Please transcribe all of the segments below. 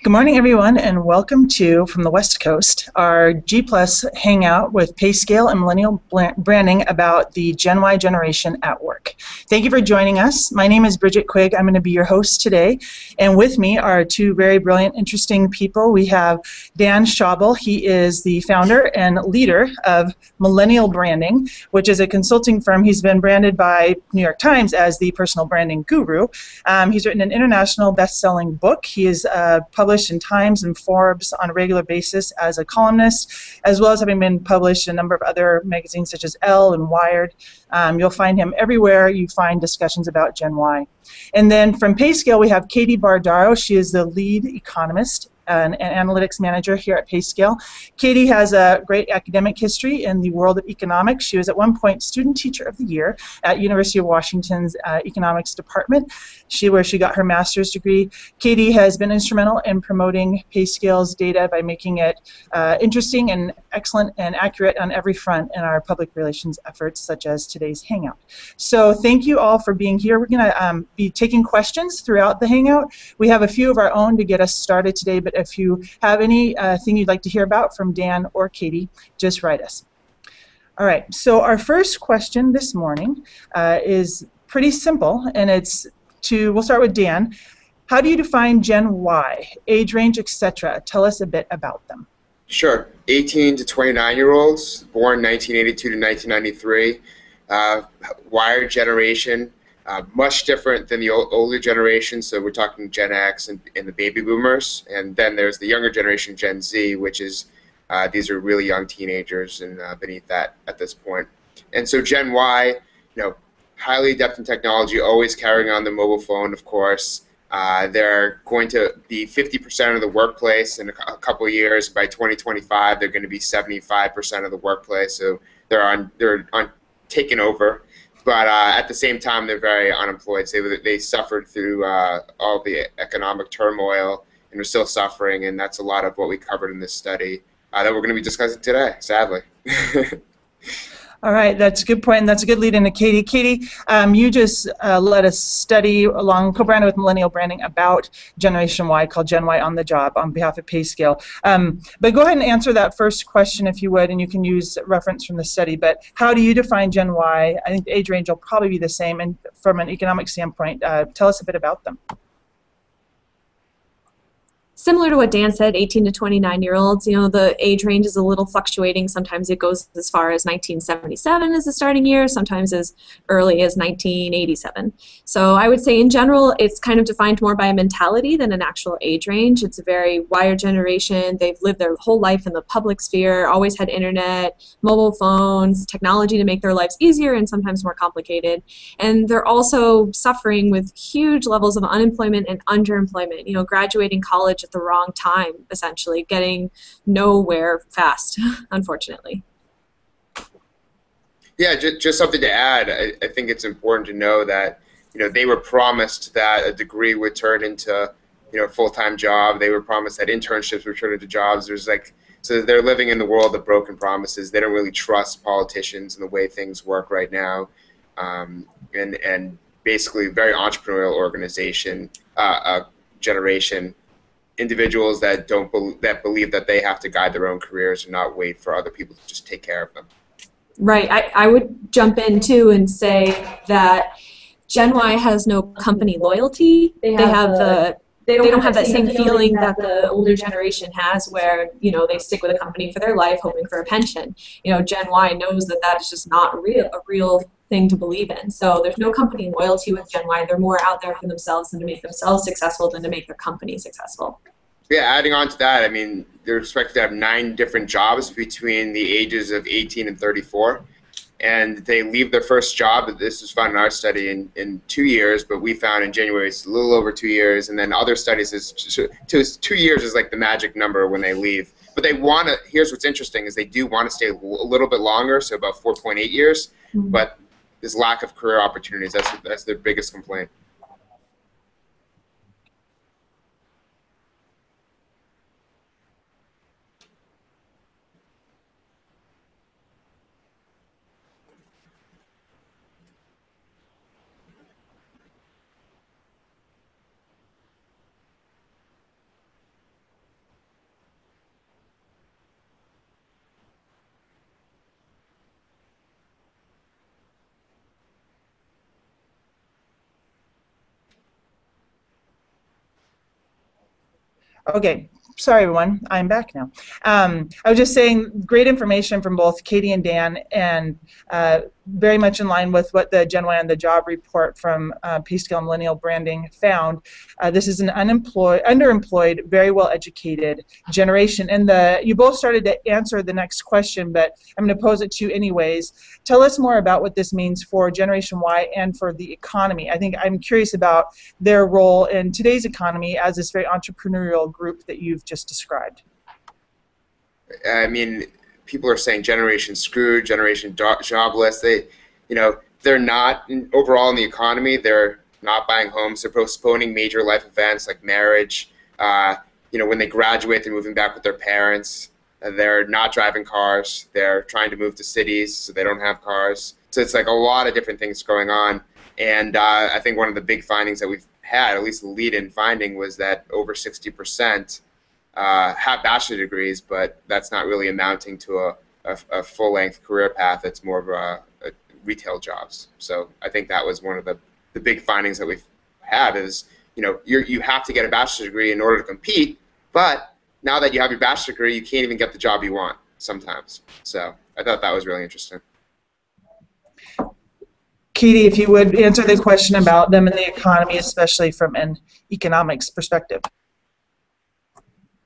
Good morning, everyone, and welcome to, from the West Coast, our G Plus Hangout with PayScale and Millennial Branding about the Gen Y generation at work. Thank you for joining us. My name is Bridget Quigg. I'm going to be your host today, and with me are two very brilliant, interesting people. We have Dan Schawbel. He is the founder and leader of Millennial Branding, which is a consulting firm. He's been branded by New York Times as the personal branding guru. He's written an international best-selling book. He is published in Times and Forbes on a regular basis as a columnist, as well as having been published in a number of other magazines such as Elle and Wired. You'll find him everywhere you find discussions about Gen Y. And then from PayScale, we have Katie Bardaro. She is the lead economist and analytics manager here at PayScale. Katie has a great academic history in the world of economics. She was at one point Student Teacher of the Year at University of Washington's economics department, where she got her master's degree. Katie has been instrumental in promoting PayScale's data by making it interesting and excellent and accurate on every front in our public relations efforts, such as today's Hangout. So thank you all for being here. We're going to be taking questions throughout the Hangout. We have a few of our own to get us started today, but if you have anything you'd like to hear about from Dan or Katie, just write us. All right, so our first question this morning is pretty simple, and we'll start with Dan. How do you define Gen Y, age range, etc.? Tell us a bit about them. Sure. 18 to 29-year-olds, born 1982 to 1993, wired generation, much different than the older generation, so we're talking Gen X and the baby boomers, and then there's the younger generation, Gen Z, which is, these are really young teenagers and beneath that at this point. And so Gen Y, highly adept in technology, always carrying on the mobile phone, of course. They're going to be 50% of the workplace in a couple of years. By 2025, they're going to be 75% of the workplace, so they're taken over. But at the same time, they're very unemployed. They suffered through all the economic turmoil and are still suffering, and that's a lot of what we covered in this study that we're going to be discussing today, sadly. All right, that's a good point, and that's a good lead into Katie. Katie, you just led a study along co-branded with Millennial Branding about Generation Y called Gen Y on the Job on behalf of PayScale. But go ahead and answer that first question if you would, and you can use reference from the study. But how do you define Gen Y? I think the age range will probably be the same, and from an economic standpoint, tell us a bit about them. Similar to what Dan said, 18 to 29-year-olds, the age range is a little fluctuating. Sometimes it goes as far as 1977 as the starting year, sometimes as early as 1987. So I would say in general, it's kind of defined more by a mentality than an actual age range. It's a very wired generation. They've lived their whole life in the public sphere, always had internet, mobile phones, technology to make their lives easier and sometimes more complicated. And they're also suffering with huge levels of unemployment and underemployment, graduating college at the wrong time, essentially, getting nowhere fast, unfortunately. Yeah, just something to add. I think it's important to know that they were promised that a degree would turn into a full-time job. They were promised that internships would turn into jobs. So they're living in the world of broken promises. They don't really trust politicians and the way things work right now, and basically very entrepreneurial organization generation. Individuals that believe that they have to guide their own careers and not wait for other people to just take care of them. Right. I would jump in too and say that Gen Y has no company loyalty. They don't have that same feeling that the older generation has, where they stick with a company for their life, hoping for a pension. Gen Y knows that is just not a real thing to believe in. So there's no company loyalty with Gen Y. They're more out there for themselves and to make themselves successful than to make their company successful. Yeah, adding on to that, they're expected to have 9 different jobs between the ages of 18 and 34. And they leave their first job, this was found in our study, in 2 years, but we found in January it's a little over 2 years. And then other studies, 2 years is like the magic number when they leave. But they want to, here's what's interesting, is they do want to stay a little bit longer, so about 4.8 years. Mm-hmm. But this lack of career opportunities, that's their biggest complaint. Okay, sorry everyone, I'm back now. I was just saying, great information from both Katie and Dan, and very much in line with what the Gen Y on the Job report from PayScale Millennial Branding found. This is an underemployed, very well educated generation. And you both started to answer the next question, but I'm going to pose it to you anyways. Tell us more about what this means for Generation Y and for the economy. I think I'm curious about their role in today's economy as this very entrepreneurial group that you've just described. I mean, people are saying Generation screwed, Generation jobless. They're not overall in the economy. They're not buying homes. They're postponing major life events like marriage. When they graduate, they're moving back with their parents. They're not driving cars. They're trying to move to cities, so they don't have cars. So it's like a lot of different things going on. And I think one of the big findings that we've had, at least the lead-in finding, was that over 60% have bachelor degrees, but that's not really amounting to a full-length career path. It's more of a retail jobs. So I think that was one of the big findings that we've had is, you have to get a bachelor's degree in order to compete, but now that you have your bachelor's degree, you can't even get the job you want sometimes. So I thought that was really interesting. Katie, if you would answer the question about them and the economy, especially from an economics perspective.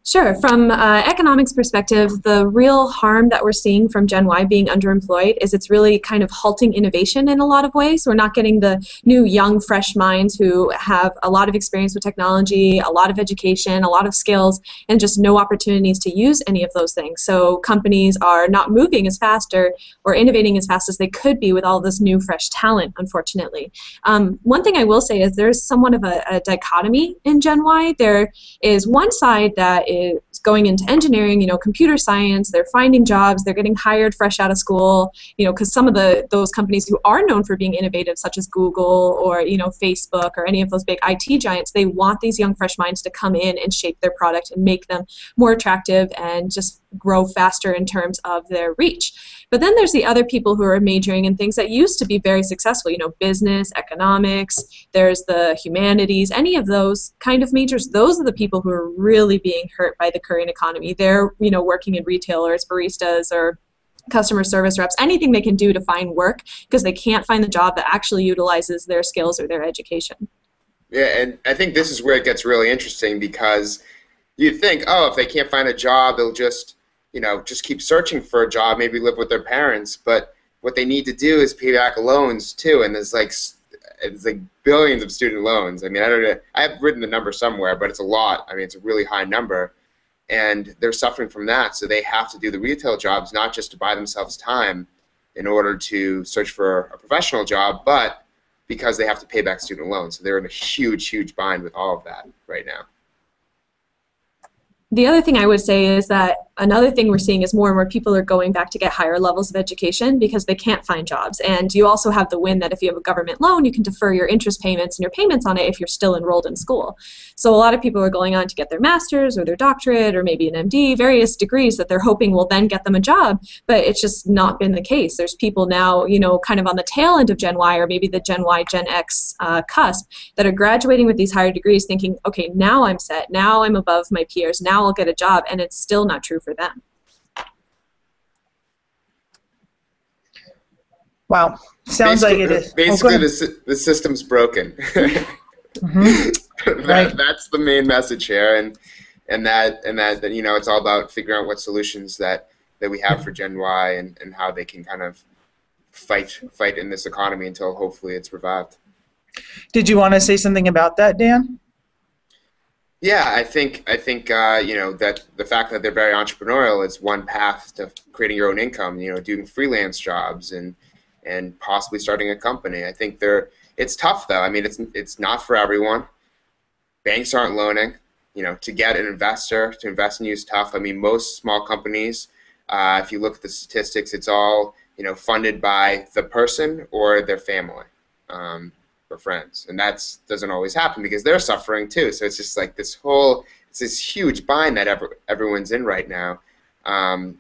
Sure. From economics perspective, the real harm that we're seeing from Gen Y being underemployed is it's really kind of halting innovation in a lot of ways. We're not getting the new, young, fresh minds who have a lot of experience with technology, a lot of education, a lot of skills, and just no opportunities to use any of those things. So companies are not moving as fast or innovating as fast as they could be with all this new, fresh talent, unfortunately. One thing I will say is there's somewhat of a dichotomy in Gen Y. There is one side that is going into engineering, computer science, they're finding jobs, they're getting hired fresh out of school, because some of those companies who are known for being innovative, such as Google or, Facebook or any of those big IT giants, they want these young, fresh minds to come in and shape their product and make them more attractive and just grow faster in terms of their reach. But then there's the other people who are majoring in things that used to be very successful, business, economics, there's the humanities, any of those kind of majors. Those are the people who are really being hurt by the current economy. They're, working in retailers, baristas, or customer service reps, anything they can do to find work because they can't find the job that actually utilizes their skills or their education. Yeah, and I think this is where it gets really interesting because you think, oh, if they can't find a job, they'll just keep searching for a job, maybe live with their parents. But what they need to do is pay back loans too, and it's like billions of student loans. I mean, I don't know. I have written the number somewhere, but it's a lot. I mean, it's a really high number, and they're suffering from that. So they have to do the retail jobs not just to buy themselves time in order to search for a professional job, but because they have to pay back student loans. So they're in a huge, huge bind with all of that right now. The other thing I would say is that another thing we're seeing is more and more people are going back to get higher levels of education because they can't find jobs. And you also have the win that if you have a government loan, you can defer your interest payments and your payments on it if you're still enrolled in school. So a lot of people are going on to get their master's or their doctorate or maybe an MD, various degrees that they're hoping will then get them a job, but it's just not been the case. There's people now, kind of on the tail end of Gen Y or maybe the Gen Y, Gen X cusp that are graduating with these higher degrees thinking, okay, now I'm set, now I'm above my peers, now I'll get a job, and it's still not true for them. Wow, sounds like it is. Basically, the system's broken. Mm-hmm. Right. That's the main message here, and that it's all about figuring out what solutions that we have for Gen Y and how they can kind of fight in this economy until hopefully it's revived. Did you want to say something about that, Dan? Yeah, I think that the fact that they're very entrepreneurial is one path to creating your own income. Doing freelance jobs and possibly starting a company. I think it's tough though. I mean, it's not for everyone. Banks aren't loaning. To get an investor to invest in you is tough. I mean, most small companies, if you look at the statistics, it's all funded by the person or their family. Or friends, and that doesn't always happen because they're suffering too. So it's just like it's this huge bind that everyone's in right now.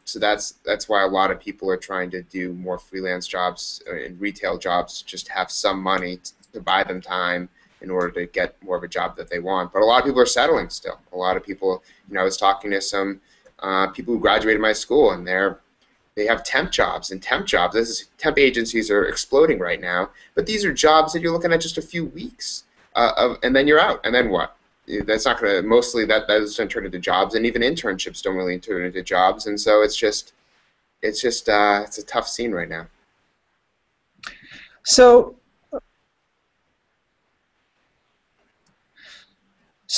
So that's why a lot of people are trying to do more freelance jobs and retail jobs, just have some money to buy them time in order to get more of a job that they want. But a lot of people are settling still. A lot of people, I was talking to some people who graduated my school, and they have temp jobs, and temp agencies are exploding right now. But these are jobs that you're looking at just a few weeks, and then you're out. And then what? That's not going to, mostly that doesn't turn into jobs, and even internships don't really turn into jobs. And so it's a tough scene right now. So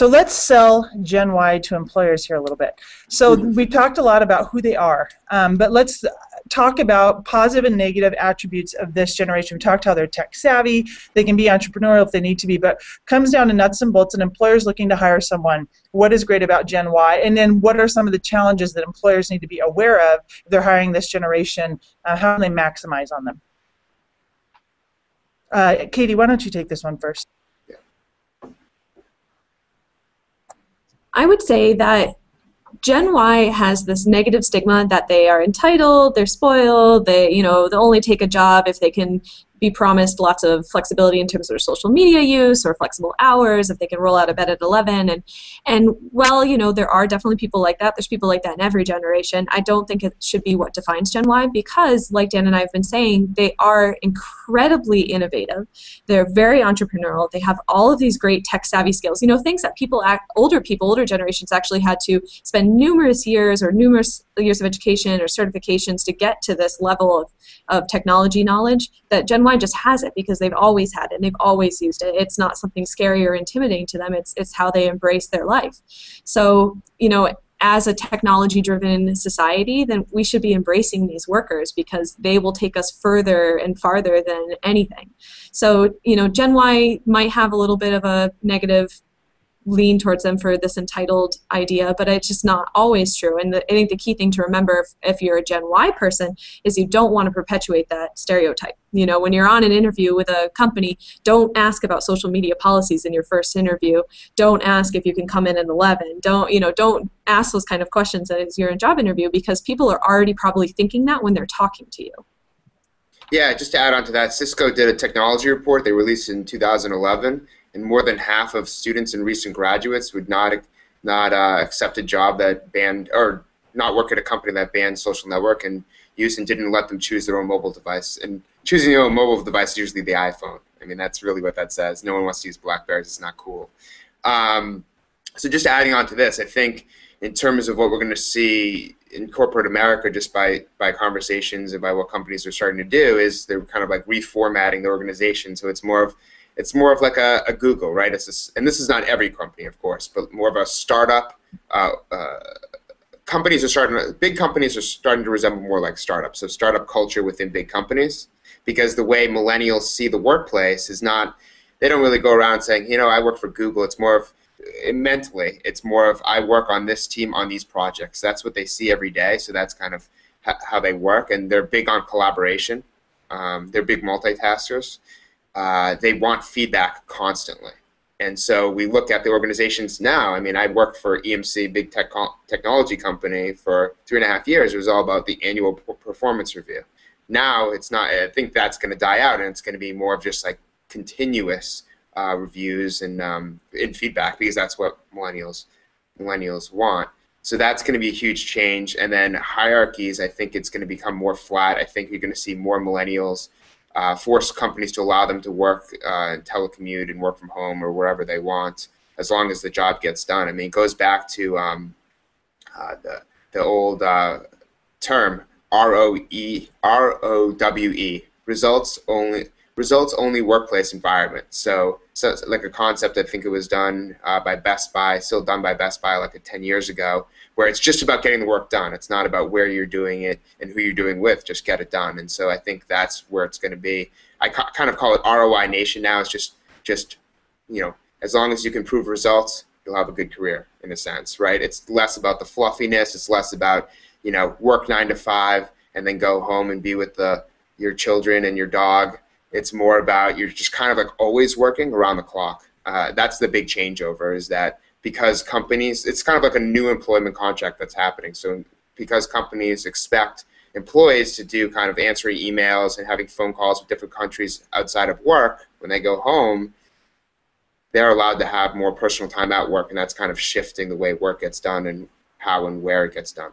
let's sell Gen Y to employers here a little bit. So we talked a lot about who they are, but let's talk about positive and negative attributes of this generation. We talked how they're tech savvy, they can be entrepreneurial if they need to be, but comes down to nuts and bolts and employers looking to hire someone. What is great about Gen Y? And then what are some of the challenges that employers need to be aware of if they're hiring this generation? How can they maximize on them? Katie, why don't you take this one first? I would say that Gen Y has this negative stigma that they are entitled, they're spoiled, they'll only take a job if they can be promised lots of flexibility in terms of their social media use or flexible hours, if they can roll out of bed at 11. And well, there are definitely people like that. There's people like that in every generation. I don't think it should be what defines Gen Y because, like Dan and I have been saying, they are incredibly innovative. They're very entrepreneurial. They have all of these great tech-savvy skills. Things that older generations actually had to spend numerous years of education or certifications to get to this level of technology knowledge, that Gen Y just has it because they've always had it and they've always used it. It's not something scary or intimidating to them. It's how they embrace their life. So, as a technology-driven society, then we should be embracing these workers because they will take us further and farther than anything. So, Gen Y might have a little bit of a negative lean towards them for this entitled idea, but it's just not always true. And I think the key thing to remember if you're a Gen Y person is you don't want to perpetuate that stereotype. When you're on an interview with a company, don't ask about social media policies in your first interview. Don't ask if you can come in at 11. Don't ask those kind of questions as you're in a job interview because people are already probably thinking that when they're talking to you. Yeah, just to add on to that, Cisco did a technology report they released in 2011, and more than half of students and recent graduates would not accept a job that banned or not work at a company that banned social network and use and didn't let them choose their own mobile device. And choosing your own mobile device is usually the iPhone. I mean, that's really what that says. No one wants to use BlackBerries. It's not cool. So just adding on to this, I think in terms of what we're going to see in corporate America, just by conversations and by what companies are starting to do, is they're kind of like reformatting the organization. So it's more of like a Google, right? And this is not every company, of course, but more of a startup. Big companies are starting to resemble more like startups. So startup culture within big companies, because the way millennials see the workplace is not, they don't really go around saying, I work for Google. It's more of, mentally, it's more of, I work on this team on these projects. That's what they see every day. So that's kind of how they work, and they're big on collaboration. They're big multitaskers. They want feedback constantly. And so we look at the organizations now. I mean, I worked for EMC, big technology company, for 3.5 years. It was all about the annual performance review. Now it's not. I think that's going to die out, and it's going to be more of just like continuous reviews and feedback, because that's what millennials want. So that's going to be a huge change. And then hierarchies, I think it's going to become more flat. I think you're going to see more millennials force companies to allow them to work and telecommute and work from home or wherever they want, as long as the job gets done. I mean, it goes back to the old term ROWE, results only workplace environment. So like a concept, I think it was done by Best Buy, still done by Best Buy like 10 years ago, where it's just about getting the work done. It's not about where you're doing it and who you're doing with, just get it done. And so I think that's where it's going to be. I kind of call it ROI Nation now. It's just as long as you can prove results, you'll have a good career, in a sense, right? It's less about the fluffiness. It's less about, work 9 to 5 and then go home and be with your children and your dog. It's more about you're just kind of like always working around the clock. That's the big changeover, is that because companies, it's kind of like a new employment contract that's happening. So because companies expect employees to do kind of answering emails and having phone calls with different countries outside of work, when they go home, they're allowed to have more personal time at work, and that's kind of shifting the way work gets done and how and where it gets done.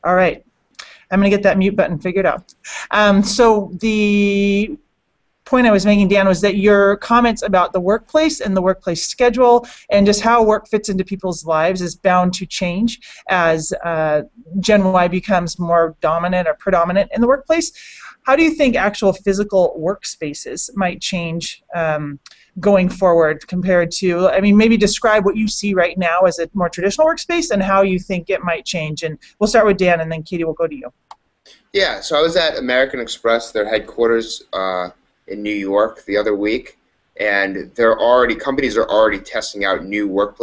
All right. I'm going to get that mute button figured out. So the point I was making, Dan, was that your comments about the workplace and the workplace schedule and just how work fits into people's lives is bound to change as Gen Y becomes more dominant or predominant in the workplace. How do you think actual physical workspaces might change going forward compared to, I mean, maybe describe what you see right now as a more traditional workspace and how you think it might change. And we'll start with Dan, and then Katie will go to you. Yeah, so I was at American Express, their headquarters in New York the other week, and companies are already testing out new work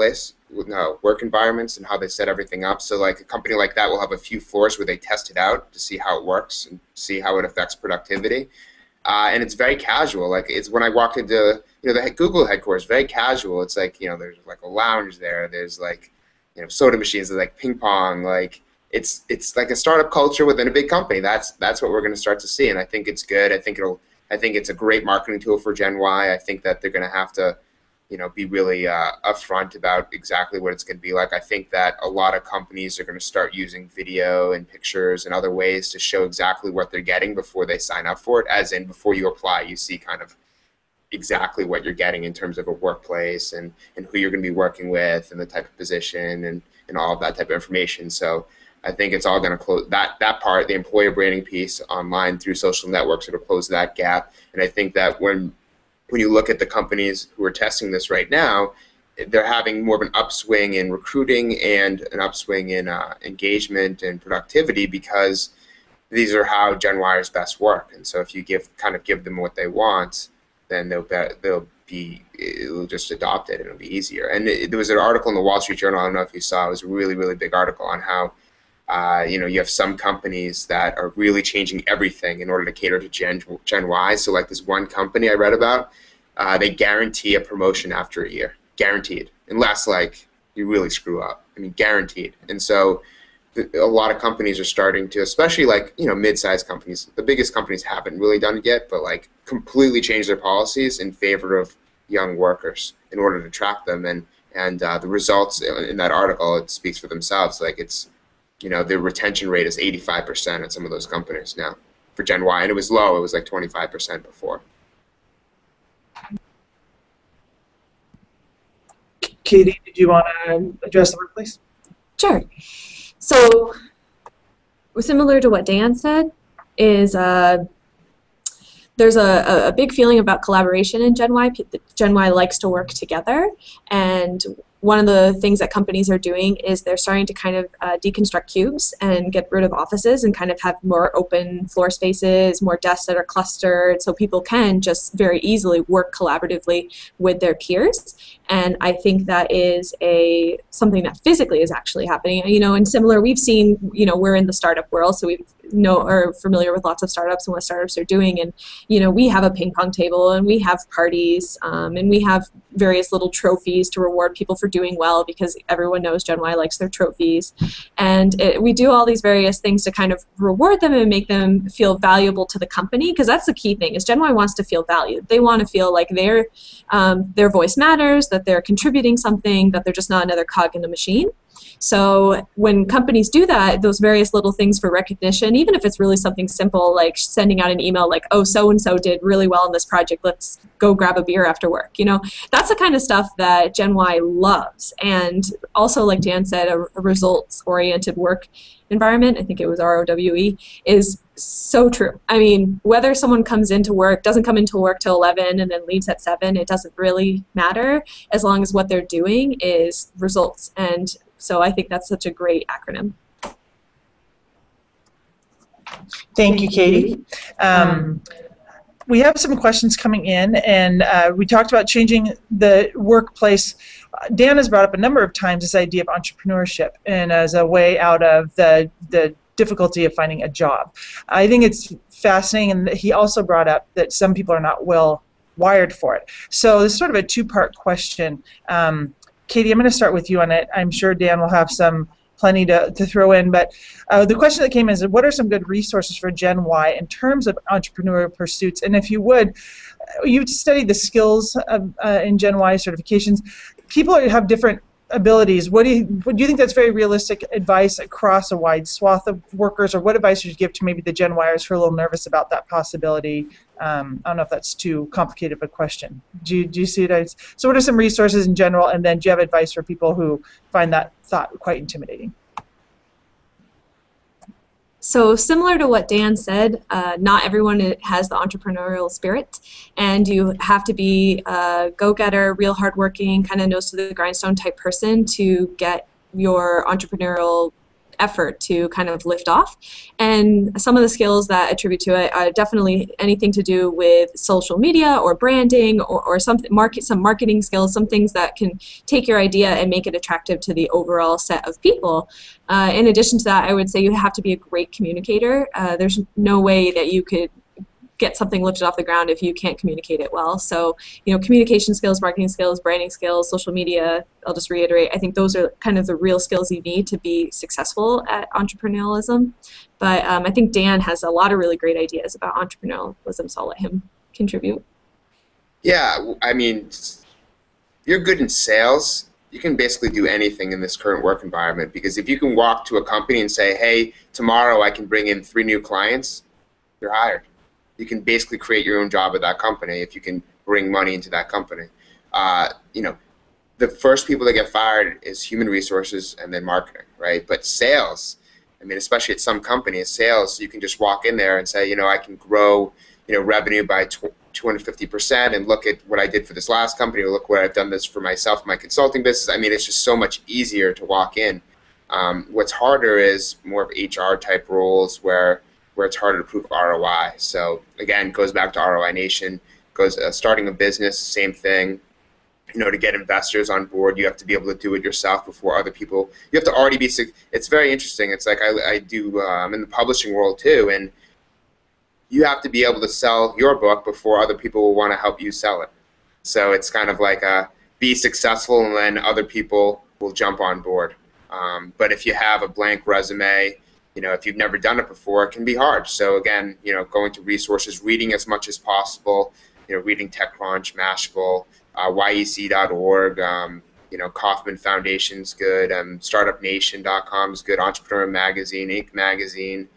environments and how they set everything up. So like a company like that will have a few floors where they test it out to see how it works and see how it affects productivity. And it's very casual. Like it's when I walked into the Google headquarters, very casual. It's like there's like a lounge there. There's like soda machines. There's like ping pong. Like it's like a startup culture within a big company. That's what we're going to start to see, and I think it's good. I think it's a great marketing tool for Gen Y. I think that they're going to have to be really upfront about exactly what it's going to be like. I think that a lot of companies are going to start using video and pictures and other ways to show exactly what they're getting before they sign up for it, as in before you apply, you see kind of exactly what you're getting in terms of a workplace and who you're going to be working with and the type of position and all of that type of information. So I think it's all going to close that part, the employer branding piece online through social networks, it'll close that gap. And I think that when you look at the companies who are testing this right now, they're having more of an upswing in recruiting and an upswing in engagement and productivity, because these are how Gen Yers best work. And so if you give them what they want, then it'll just adopt it and it'll be easier. And there was an article in the Wall Street Journal, I don't know if you saw, it was a really, really big article on how you have some companies that are really changing everything in order to cater to Gen Y. So like this one company I read about, they guarantee a promotion after a year, guaranteed, unless like you really screw up. I mean, guaranteed. And so a lot of companies are starting to, especially like mid-sized companies. The biggest companies haven't really done it yet, but like completely change their policies in favor of young workers in order to track them. And the results in that article, it speaks for themselves. Like it's the retention rate is 85% at some of those companies now for Gen Y, and it was low. It was like 25% before. Katie, did you want to address the workplace? Sure. So similar to what Dan said, is there's a big feeling about collaboration in Gen Y. Gen Y likes to work together, and one of the things that companies are doing is they're starting to kind of deconstruct cubes and get rid of offices and kind of have more open floor spaces, more desks that are clustered, so people can just very easily work collaboratively with their peers. And I think that is something that physically is actually happening. And similar, we've seen, we're in the startup world, so we are familiar with lots of startups and what startups are doing. And, we have a ping pong table, and we have parties, and we have various little trophies to reward people for doing well, because everyone knows Gen Y likes their trophies. And we do all these various things to kind of reward them and make them feel valuable to the company, because that's the key thing, is Gen Y wants to feel valued. They want to feel like their voice matters, that they're contributing something, that they're just not another cog in the machine. So when companies do that, those various little things for recognition, even if it's really something simple like sending out an email like, oh, so-and-so did really well in this project, let's go grab a beer after work. That's the kind of stuff that Gen Y loves. And also, like Dan said, a results-oriented work environment, I think it was ROWE, is so true. I mean, whether someone doesn't come into work till 11 and then leaves at 7, it doesn't really matter, as long as what they're doing is results. And so I think that's such a great acronym. Thank you, Katie. We have some questions coming in, and we talked about changing the workplace. Dan has brought up a number of times this idea of entrepreneurship and as a way out of the difficulty of finding a job. I think it's fascinating, and he also brought up that some people are not well wired for it. So this is sort of a two-part question. Katie, I'm going to start with you on it. I'm sure Dan will have plenty to throw in, but the question that came in is, what are some good resources for Gen Y in terms of entrepreneurial pursuits? And if you would, you've studied the skills in Gen Y certifications. People have different abilities. Do you think that's very realistic advice across a wide swath of workers, or what advice would you give to maybe the Gen Yers who are a little nervous about that possibility? I don't know if that's too complicated of a question. Do you see it? So what are some resources in general, and then do you have advice for people who find that thought quite intimidating? So similar to what Dan said, not everyone has the entrepreneurial spirit, and you have to be a go-getter, real hardworking, kind of nose to the grindstone type person to get your entrepreneurial effort to kind of lift off. And some of the skills that attribute to it are definitely anything to do with social media or branding or some marketing skills, some things that can take your idea and make it attractive to the overall set of people. In addition to that, I would say you have to be a great communicator. There's no way that you could get something lifted off the ground if you can't communicate it well. So, communication skills, marketing skills, branding skills, social media, I'll just reiterate, I think those are kind of the real skills you need to be successful at entrepreneurialism. But I think Dan has a lot of really great ideas about entrepreneurialism, so I'll let him contribute. Yeah, I mean, you're good in sales. You can basically do anything in this current work environment, because if you can walk to a company and say, hey, tomorrow I can bring in 3 new clients, you're hired. You can basically create your own job at that company if you can bring money into that company. The first people that get fired is human resources and then marketing, right? But sales, I mean, especially at some companies, sales, you can just walk in there and say, I can grow, revenue by 250%, and look at what I did for this last company, or look what I've done this for myself, my consulting business. I mean, it's just so much easier to walk in. What's harder is more of HR type roles where it's harder to prove ROI. So again, it goes back to ROI Nation. Starting a business, same thing. To get investors on board, you have to be able to do it yourself before other people. You have to already be. It's very interesting. It's like I'm in the publishing world too, and you have to be able to sell your book before other people will want to help you sell it. So it's kind of like be successful, and then other people will jump on board. But if you have a blank resume, if you've never done it before, it can be hard. So again, going to resources, reading as much as possible, reading TechCrunch, Mashable, YEC.org, Kauffman Foundation's good, StartupNation.com is good, Entrepreneur Magazine, Inc. Magazine.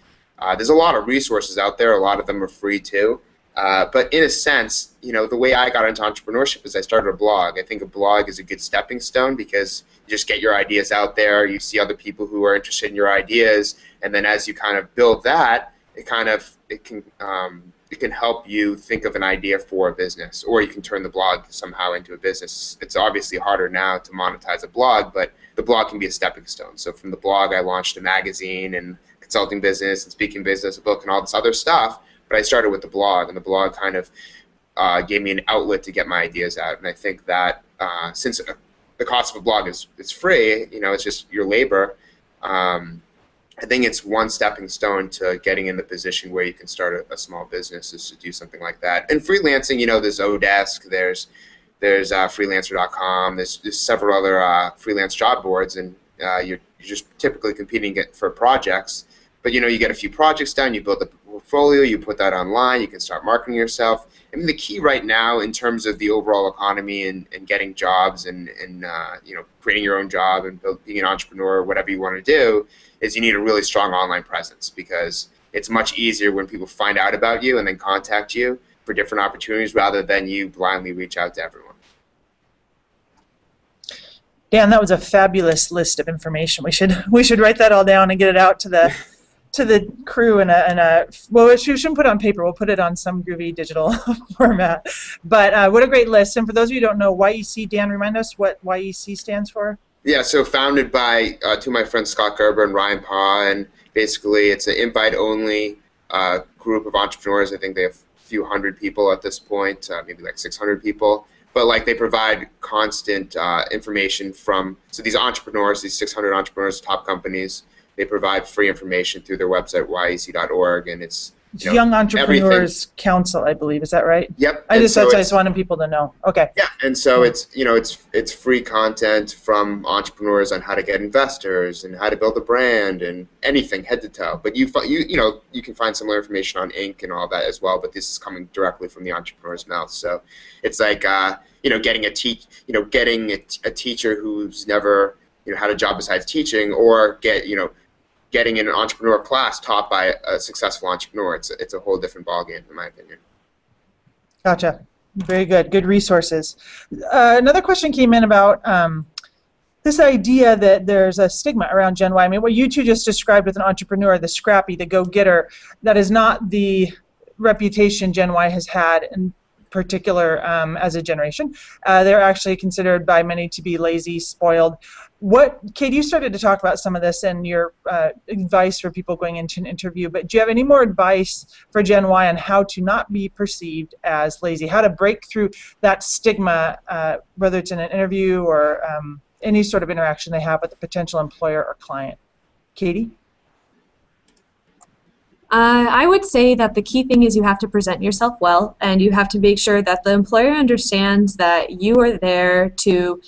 There's a lot of resources out there. A lot of them are free too. But in a sense, the way I got into entrepreneurship is I started a blog. I think a blog is a good stepping stone, because you just get your ideas out there, you see other people who are interested in your ideas, and then as you kind of build that, it can help you think of an idea for a business, or you can turn the blog somehow into a business. It's obviously harder now to monetize a blog, but the blog can be a stepping stone. So from the blog, I launched a magazine and consulting business and speaking business, a book, and all this other stuff. But I started with the blog, and the blog kind of gave me an outlet to get my ideas out. And I think that since the cost of a blog is free, it's just your labor, I think it's one stepping stone to getting in the position where you can start a small business, is to do something like that. And freelancing, there's Odesk, there's freelancer.com, there's several other freelance job boards, and you're just typically competing for projects. But you get a few projects done, you build a portfolio, you put that online, you can start marketing yourself. I mean, the key right now in terms of the overall economy and getting jobs and creating your own job and being an entrepreneur, whatever you want to do, is you need a really strong online presence, because it's much easier when people find out about you and then contact you for different opportunities, rather than you blindly reach out to everyone. Dan, that was a fabulous list of information. We should write that all down and get it out to the crew well, we shouldn't put it on paper. We'll put it on some groovy digital format. But what a great list. And for those of you who don't know, YEC, Dan, remind us what YEC stands for? Yeah, so founded by two of my friends, Scott Gerber and Ryan Pa, and basically it's an invite-only group of entrepreneurs. I think they have a few hundred people at this point, maybe like 600 people. But they provide constant information so these entrepreneurs, these 600 entrepreneurs, top companies, They provide free information through their website, yec.org, and it's Young Entrepreneurs everything. Council, I believe. Is that right? Yep. I just wanted people to know. Okay. Yeah, and so it's free content from entrepreneurs on how to get investors and how to build a brand and anything head to toe. But you can find similar information on Inc. and all that as well. But this is coming directly from the entrepreneur's mouth. So it's like getting a teacher who's never had a job besides teaching, or getting in an entrepreneur class taught by a successful entrepreneur. It's a whole different ballgame, in my opinion. Gotcha. Very good. Good resources. Another question came in about this idea that there's a stigma around Gen Y. I mean, what you two just described with an entrepreneur, the scrappy, the go-getter, that is not the reputation Gen Y has had in particular as a generation. They're actually considered by many to be lazy, spoiled. Kate, you started to talk about some of this in your advice for people going into an interview, but do you have any more advice for Gen Y on how to not be perceived as lazy, how to break through that stigma, whether it's in an interview or any sort of interaction they have with a potential employer or client? Katie? I would say that the key thing is you have to present yourself well, and you have to make sure that the employer understands that you are there to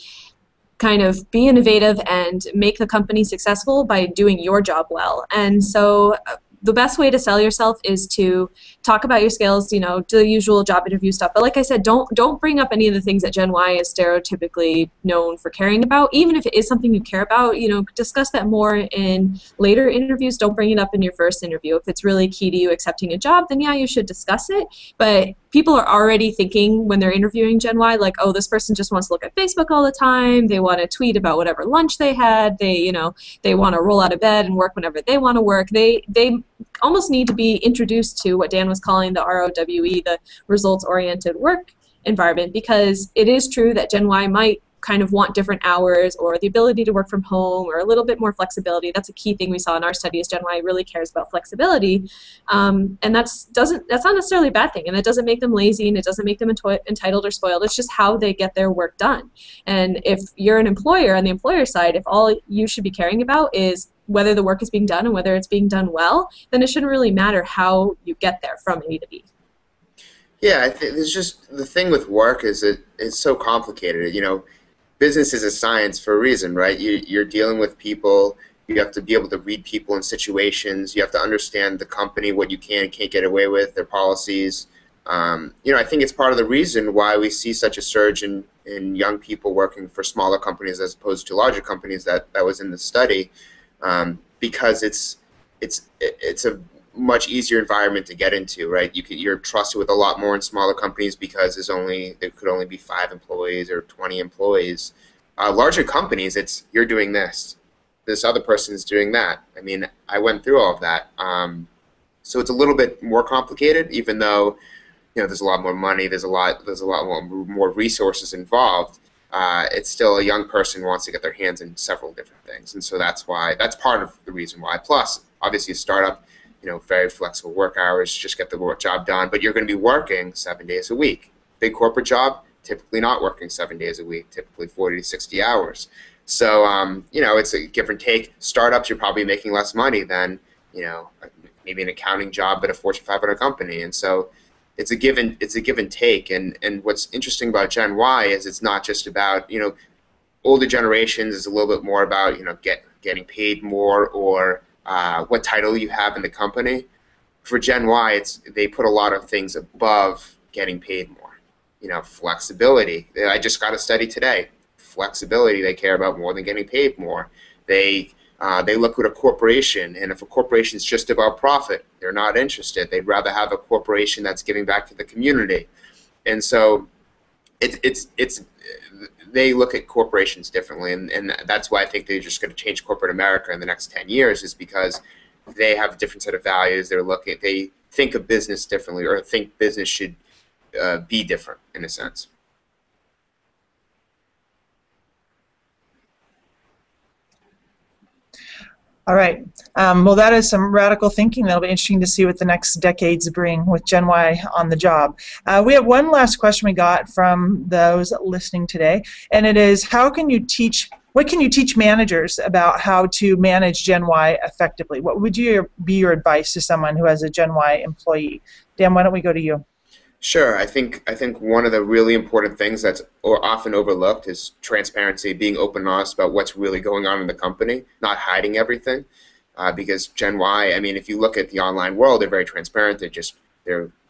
kind of be innovative and make the company successful by doing your job well. And so the best way to sell yourself is to talk about your skills, do the usual job interview stuff. But like I said, don't bring up any of the things that Gen Y is stereotypically known for caring about. Even if it is something you care about, discuss that more in later interviews. Don't bring it up in your first interview. If it's really key to you accepting a job, then yeah, you should discuss it. But people are already thinking when they're interviewing Gen Y, like, oh, this person just wants to look at Facebook all the time. They want to tweet about whatever lunch they had. They want to roll out of bed and work whenever they want to work. They almost need to be introduced to what Dan was calling the ROWE, the results-oriented work environment, because it is true that Gen Y might kind of want different hours or the ability to work from home or a little bit more flexibility. That's a key thing we saw in our study is Gen Y really cares about flexibility. And that's not necessarily a bad thing, and it doesn't make them lazy, and it doesn't make them entitled or spoiled. It's just how they get their work done. And if you're an employer on the employer side, if all you should be caring about is whether the work is being done and whether it's being done well, then it shouldn't really matter how you get there from A to B. Yeah, I think it's just the thing with work is it's so complicated. Business is a science for a reason, right? You're dealing with people. You have to be able to read people in situations. You have to understand the company, what you can and can't get away with, their policies. I think it's part of the reason why we see such a surge in young people working for smaller companies as opposed to larger companies that was in the study, because it's a much easier environment to get into, right? You're trusted with a lot more in smaller companies because there could only be 5 employees or 20 employees. Larger companies, you're doing this other person is doing that. I mean, I went through all of that, so it's a little bit more complicated. Even though there's a lot more money, there's a lot more resources involved. It's still a young person who wants to get their hands in several different things, and so that's part of the reason why. Plus, obviously, a startup. Very flexible work hours, just get the job done, but you're going to be working 7 days a week. Big corporate job, typically not working 7 days a week, typically 40 to 60 hours. So, it's a give and take. Startups, you're probably making less money than, maybe an accounting job at a Fortune 500 company. And so it's a give and take. And what's interesting about Gen Y is it's not just about, older generations is a little bit more about, getting paid more or what title you have in the company. For Gen Y, they put a lot of things above getting paid more. Flexibility. I just got a study today. Flexibility they care about more than getting paid more. They look at a corporation, and if a corporation is just about profit, they're not interested. They'd rather have a corporation that's giving back to the community. And so they look at corporations differently, and that's why I think they're just going to change corporate America in the next 10 years is because they have a different set of values. They think of business differently, or think business should be different in a sense. All right. Well, that is some radical thinking. That'll be interesting to see what the next decades bring with Gen Y on the job. We have one last question we got from those listening today, and it is, how can you teach what can you teach managers about how to manage Gen Y effectively? What would be your advice to someone who has a Gen Y employee? Dan, why don't we go to you? Sure. I think one of the really important things that's often overlooked is transparency, being open and honest about what's really going on in the company, not hiding everything. Because Gen Y, I mean, if you look at the online world, they're very transparent.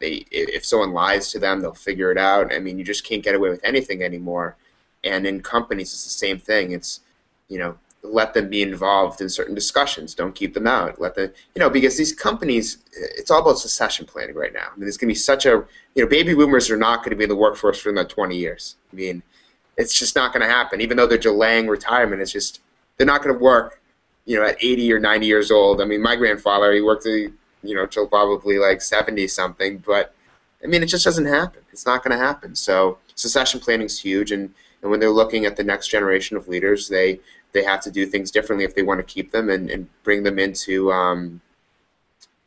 If someone lies to them, they'll figure it out. I mean, you just can't get away with anything anymore. And in companies, it's the same thing. It's, let them be involved in certain discussions. Don't keep them out. Let them, because these companies, it's all about succession planning right now. I mean, there's going to be such a, baby boomers are not going to be in the workforce for another 20 years. I mean, it's just not going to happen. Even though they're delaying retirement, it's just, they're not going to work, at 80 or 90 years old. I mean, my grandfather, he worked, till probably like 70 something, but I mean, it just doesn't happen. It's not going to happen. So succession planning is huge, and when they're looking at the next generation of leaders, they have to do things differently if they want to keep them and bring them into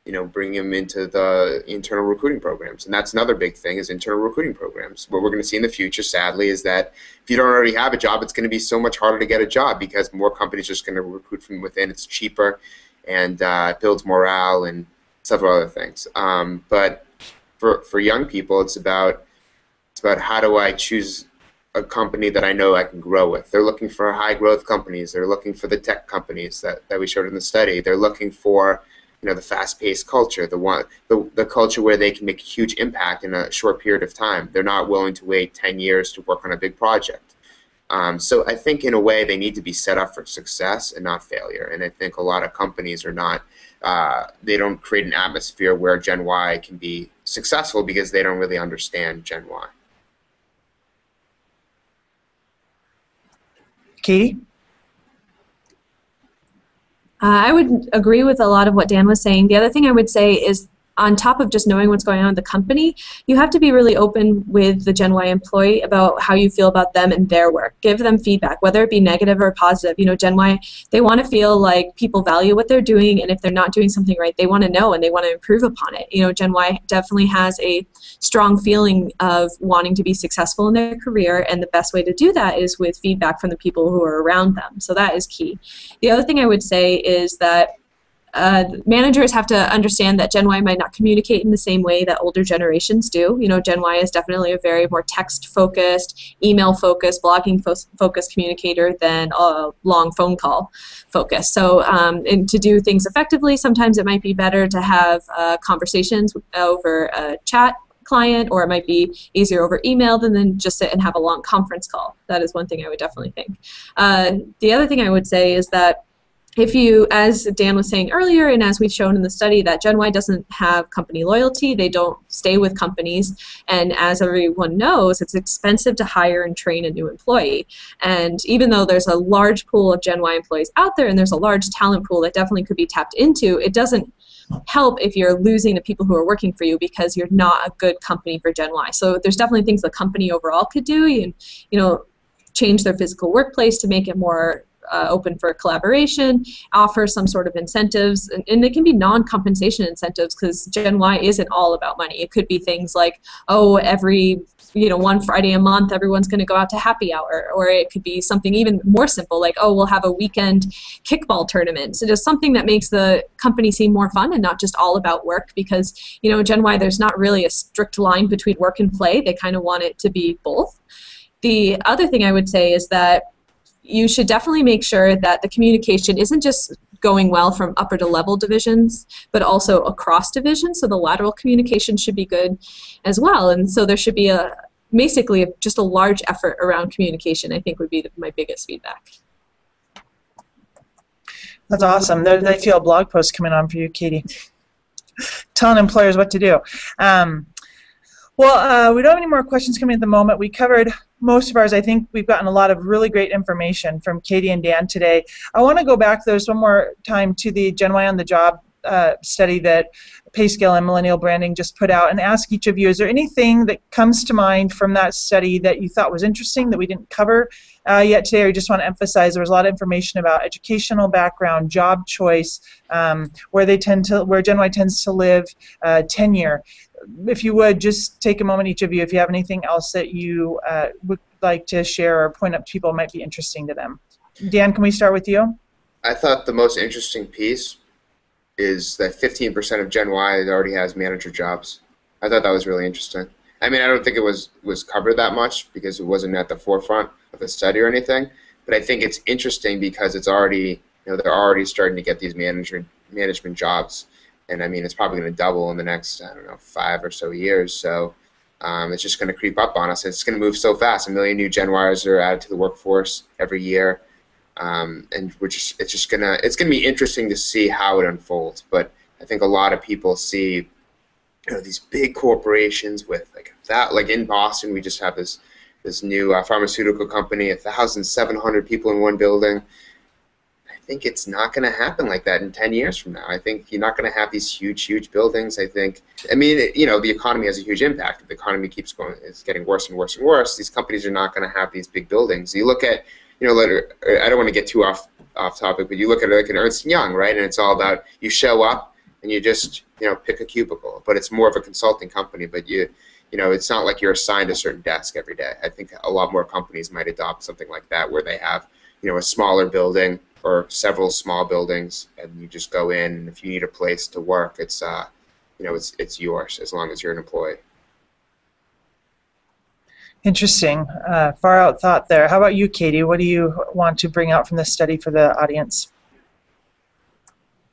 the internal recruiting programs. And that's another big thing, is internal recruiting programs. What we're going to see in the future, sadly, is that if you don't already have a job, it's going to be so much harder to get a job because more companies are just going to recruit from within. It's cheaper, and it builds morale and several other things. But for young people, it's about how do I choose a company that I know I can grow with. They're looking for high growth companies. They're looking for the tech companies that we showed in the study. They're looking for the fast-paced culture, the culture where they can make a huge impact in a short period of time. They're not willing to wait 10 years to work on a big project. So I think in a way they need to be set up for success and not failure. And I think a lot of companies are not, they don't create an atmosphere where Gen Y can be successful because they don't really understand Gen Y. Katie? I would agree with a lot of what Dan was saying. The other thing I would say is, on top of just knowing what's going on in the company, you have to be really open with the Gen Y employee about how you feel about them and their work. Give them feedback, whether it be negative or positive. Gen Y, they want to feel like people value what they're doing, and if they're not doing something right, they want to know and they want to improve upon it. Gen Y definitely has a strong feeling of wanting to be successful in their career, and the best way to do that is with feedback from the people who are around them. So that is key. The other thing I would say is that managers have to understand that Gen Y might not communicate in the same way that older generations do. Gen Y is definitely a very more text-focused, email-focused, blogging-focused communicator than a long phone call focus. So and to do things effectively, sometimes it might be better to have conversations over a chat client, or it might be easier over email than then just sit and have a long conference call. That is one thing I would definitely think. The other thing I would say is that if you, as Dan was saying earlier, and as we've shown in the study, that Gen Y doesn't have company loyalty, they don't stay with companies, and as everyone knows, it's expensive to hire and train a new employee. And even though there's a large pool of Gen Y employees out there, and there's a large talent pool that definitely could be tapped into, it doesn't help if you're losing the people who are working for you because you're not a good company for Gen Y. So there's definitely things the company overall could do, and change their physical workplace to make it more open for collaboration, offer some sort of incentives, and they can be non-compensation incentives, because Gen Y isn't all about money. It could be things like, every one Friday a month everyone's going to go out to happy hour, or it could be something even more simple like, we'll have a weekend kickball tournament. So just something that makes the company seem more fun and not just all about work, because Gen Y, there's not really a strict line between work and play. They kind of want it to be both. The other thing I would say is that you should definitely make sure that the communication isn't just going well from upper to level divisions, but also across divisions. So the lateral communication should be good as well. And so there should be basically just a large effort around communication, I think would be my biggest feedback. That's awesome. I feel a blog post coming on for you, Katie, telling employers what to do. Well, we don't have any more questions coming at the moment. We covered most of ours. I think we've gotten a lot of really great information from Katie and Dan today. I want to go back, though, one more time to the Gen Y on the Job study that PayScale and Millennial Branding just put out, and ask each of you, is there anything that comes to mind from that study that you thought was interesting that we didn't cover yet today, or you just want to emphasize? There was a lot of information about educational background, job choice, where Gen Y tends to live, tenure. If you would, just take a moment, each of you, if you have anything else that you would like to share or point up to people might be interesting to them. Dan, can we start with you? I thought the most interesting piece is that 15% of Gen Y already has manager jobs. I thought that was really interesting. I mean, I don't think it was covered that much because it wasn't at the forefront of the study or anything, but I think it's interesting because it's already, they're already starting to get these management jobs, and I mean, it's probably going to double in the next, I don't know, 5 or so years. So it's just going to creep up on us. It's going to move so fast. 1 million new Gen Ys are added to the workforce every year. And it's going to be interesting to see how it unfolds. But I think a lot of people see, these big corporations with like in Boston, we just have this new pharmaceutical company, 1,700 people in one building. I think it's not going to happen like that in 10 years from now. I think you're not going to have these huge buildings. I mean, the economy has a huge impact. If the economy keeps going, it's getting worse and worse and worse. These companies are not going to have these big buildings. You look at, I don't want to get too off topic, but you look at like an Ernst & Young, right? And it's all about you show up and you just, pick a cubicle. But it's more of a consulting company. But it's not like you're assigned a certain desk every day. I think a lot more companies might adopt something like that, where they have, a smaller building or several small buildings, and you just go in, and if you need a place to work, it's it's yours as long as you're an employee. Interesting. Far out thought there. How about you, Katie? What do you want to bring out from this study for the audience?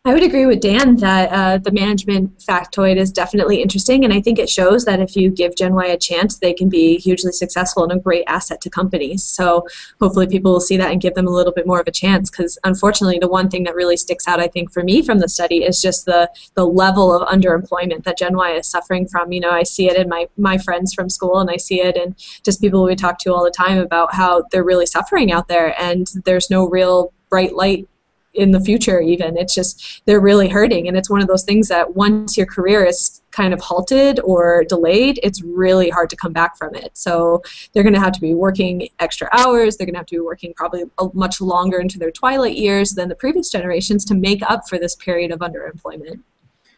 I would agree with Dan that the management factoid is definitely interesting, and I think it shows that if you give Gen Y a chance, they can be hugely successful and a great asset to companies. So hopefully people will see that and give them a little bit more of a chance, because unfortunately the one thing that really sticks out, I think, for me from the study is just the level of underemployment that Gen Y is suffering from. I see it in my friends from school, and I see it in just people we talk to all the time about how they're really suffering out there, and there's no real bright light in the future even. It's just they're really hurting, and it's one of those things that once your career is kind of halted or delayed, it's really hard to come back from it. So they're going to have to be working extra hours. They're going to have to be working probably much longer into their twilight years than the previous generations to make up for this period of underemployment.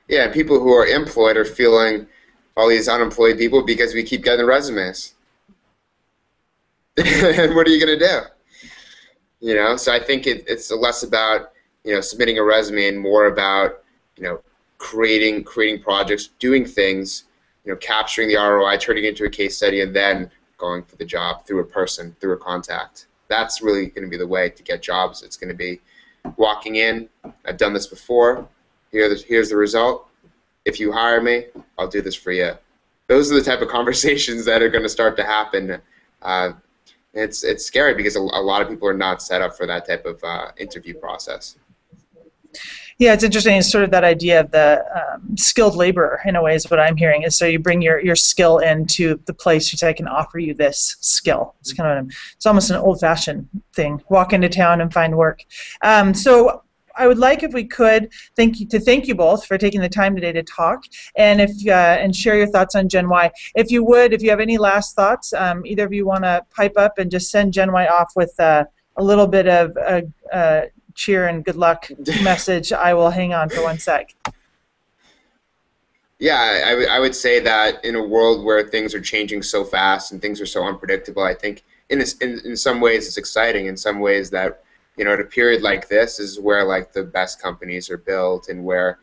Yeah, people who are employed are feeling all these unemployed people because we keep getting resumes. And what are you going to do? So I think it's less about, submitting a resume and more about, creating projects, doing things, capturing the ROI, turning it into a case study, and then going for the job through a person, through a contact. That's really going to be the way to get jobs. It's going to be walking in, I've done this before, here's the result. If you hire me, I'll do this for you. Those are the type of conversations that are going to start to happen. It's scary because a lot of people are not set up for that type of interview process. Yeah, it's interesting. It's sort of that idea of the skilled laborer, in a way, is what I'm hearing. Is so you bring your skill into the place, you say, I can offer you this skill. It's kind of it's almost an old-fashioned thing. Walk into town and find work. So I would like, if we could, thank you both for taking the time today to talk, and and share your thoughts on Gen Y. If you have any last thoughts, either of you want to pipe up and just send Gen Y off with a little bit of cheer and good luck message, I will hang on for 1 sec. Yeah, I would say that in a world where things are changing so fast and things are so unpredictable, I think in some ways it's exciting. In some ways that, at a period like this is where the best companies are built, and where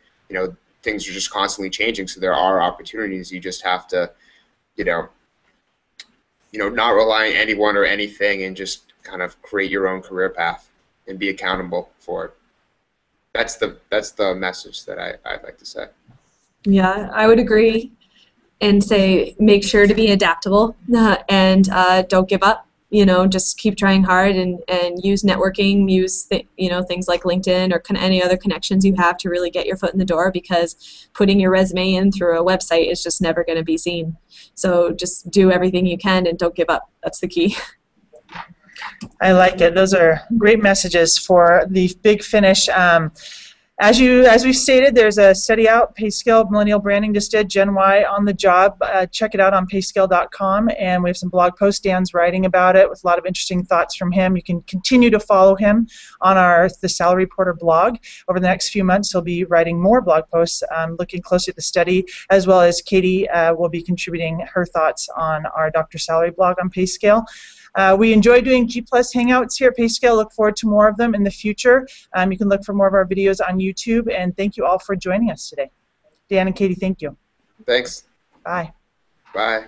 things are just constantly changing. So there are opportunities. You just have to not rely on anyone or anything, and just kind of create your own career path and be accountable for it. That's the message that I'd like to say. Yeah, I would agree and say make sure to be adaptable and don't give up. Just keep trying hard and use networking, use things like LinkedIn or any other connections you have to really get your foot in the door, because putting your resume in through a website is just never going to be seen. So just do everything you can and don't give up. That's the key. I like it. Those are great messages for the big finish. As we stated, there's a study out, PayScale Millennial Branding just did, Gen Y on the job. Check it out on PayScale.com, and we have some blog posts. Dan's writing about it with a lot of interesting thoughts from him. You can continue to follow him on the Salary Reporter blog. Over the next few months, he'll be writing more blog posts looking closely at the study, as well as Katie will be contributing her thoughts on our Dr. Salary blog on PayScale. We enjoy doing G Plus Hangouts here at PayScale. Look forward to more of them in the future. You can look for more of our videos on YouTube, and thank you all for joining us today. Dan and Katie, thank you. Thanks. Bye. Bye.